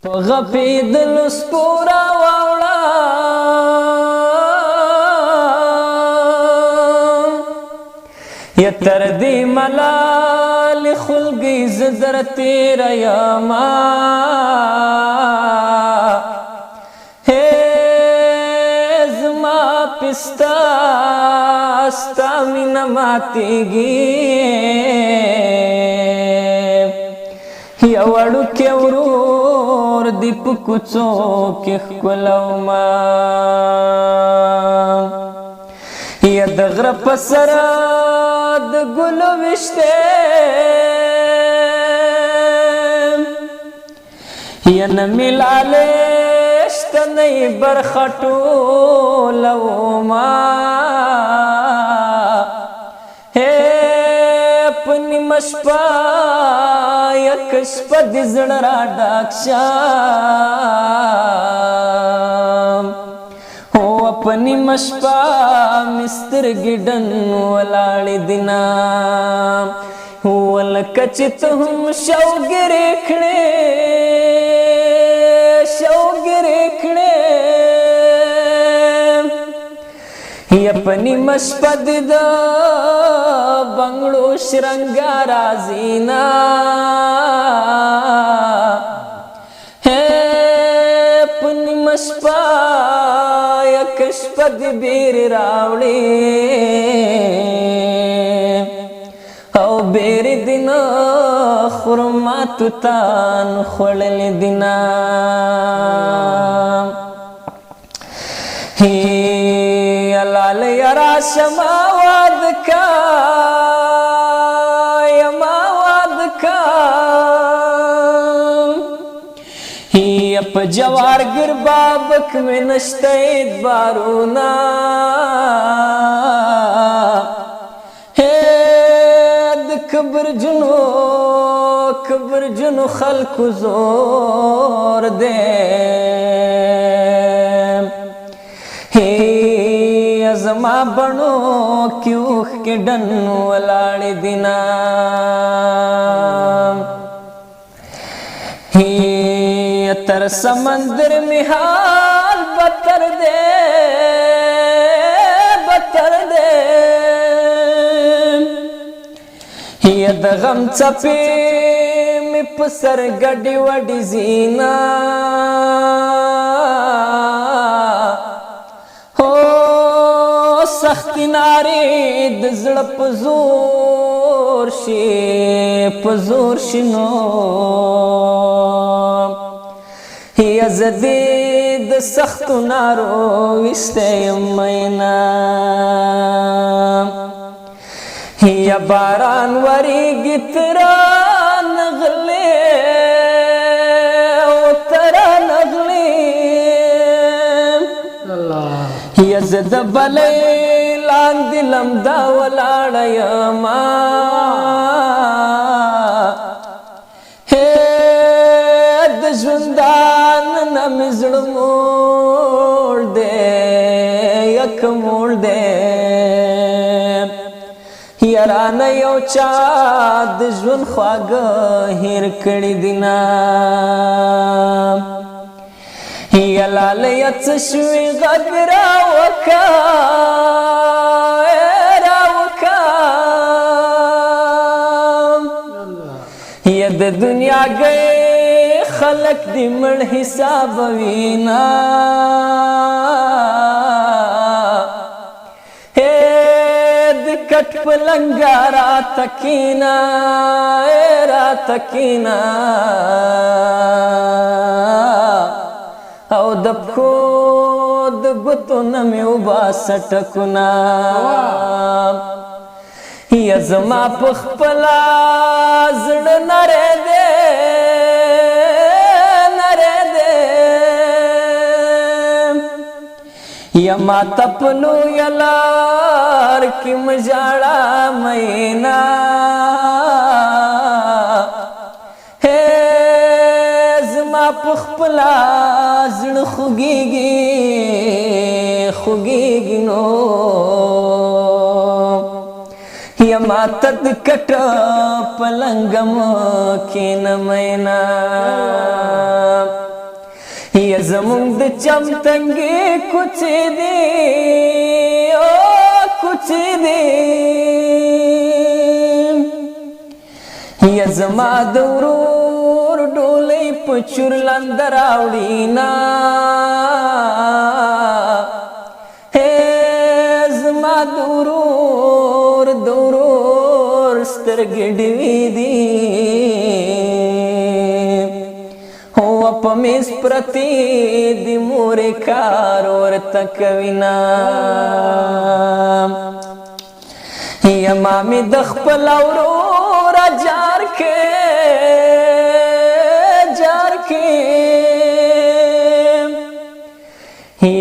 غپیدل سپورا واوړه یا تر دې ملال خلګي زدر تیر یما هې زما پستا ستا مینا ماتېږي یا وړوکی ورور دی په کوڅو کې ښکلو ما یا د غره په سره د ګلو ویشتې یا نه مې لالې شتنۍ برخه ټولومه په نیمه شپه یک شپه د زړه را ډاک شه هو په نیمه شپه مې سترګې ډن ولاړې دینه هو لکه چې ته هم شوګرې کړې یا په نیمه شپه د بنګړو شرنګار راځینا په نیمه شپه یک شپه د بیر راوړې او بیر دینا خرما توتان خوړلې دینا لال یرا شما واد کا یما واد کا یا په جوار ګر بابک میں نشتید بارونا د کبر جنو خلق زور دے زما بڼو کیوخ کې ډن ولاړې دینا تر سمندر می حال بتر دے یا د غم څپې می په سر ګډې وډې زینا سختی ناری د زړه په زور شي نو یا زدې د سختو نارو ویسته یم مینا یا باران وریږي ترانغلې یا زه د بلې لاندې لمده ولاړه یما د ژوندان نه مې زړه موړ دی یک موړ دی یارانه یو چا د ژوند خواږه هېر کړي دینا یا لالیه څه شوې غږ راوکه یا د دنیا گئے خلق دی مړ حسابوینا د کټ پلنګا را تکینا او د پښو د ګوتو نه مې وباسه ټکونه یا زما په خپله زړه نری دی یا ماته په لویه لار کې مه ژاړه مینا زما په خپله زړه خوږېږي نو یا ماته د کټه پلنګم کښېنه مینا زمونږ د چمتنګې کوڅې دي او کوڅې دي یا زما د ورور ډولۍ په چورلند راوړینا زما د ورور سترګې ډېوې دي په میز پرتې د مورې کار ورته کوینه یم مې د خپل وروره جار کې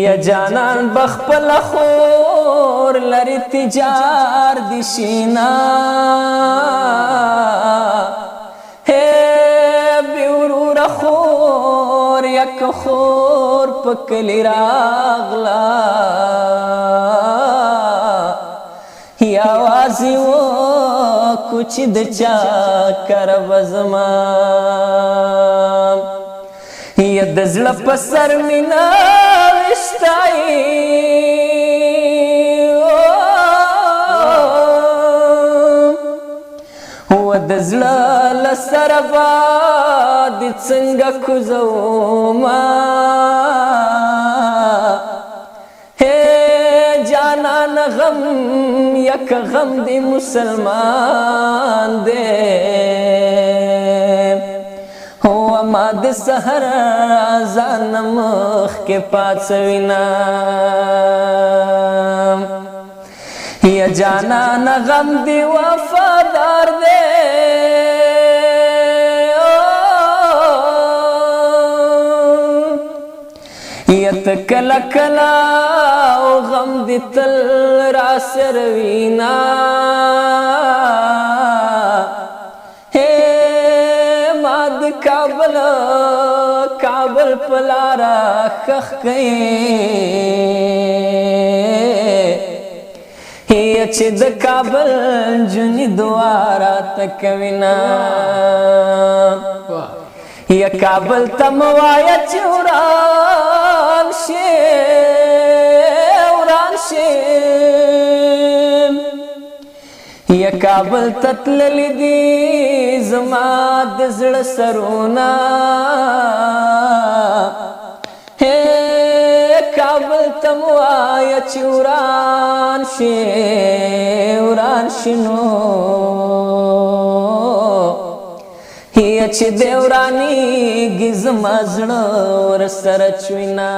یا جانان بخپل خور لري تجار دي شینا یک خور پکلی راغلا یا وازی و کچھ دچا کر بزما یا دزل پسر منا وشتائی و دزل لسربا دی څنګه کوزوما جانان غم یک غم دی مسلمان دے ما د سحر ځان مخ کې پاڅوینا یا جانان غم دی وفادار دے یت کلا کلا او غم دی تل را سروینا ماد کابل پلارا خخ گئی چې د کابل جنی دوارا تکوینا یا کابل تموایا چې وران شي یا کابل تتللی دی زما د زړه سرونه کابل تموایا چې وران شي نو چې د ورانیږي زما زړه ورسره چوینه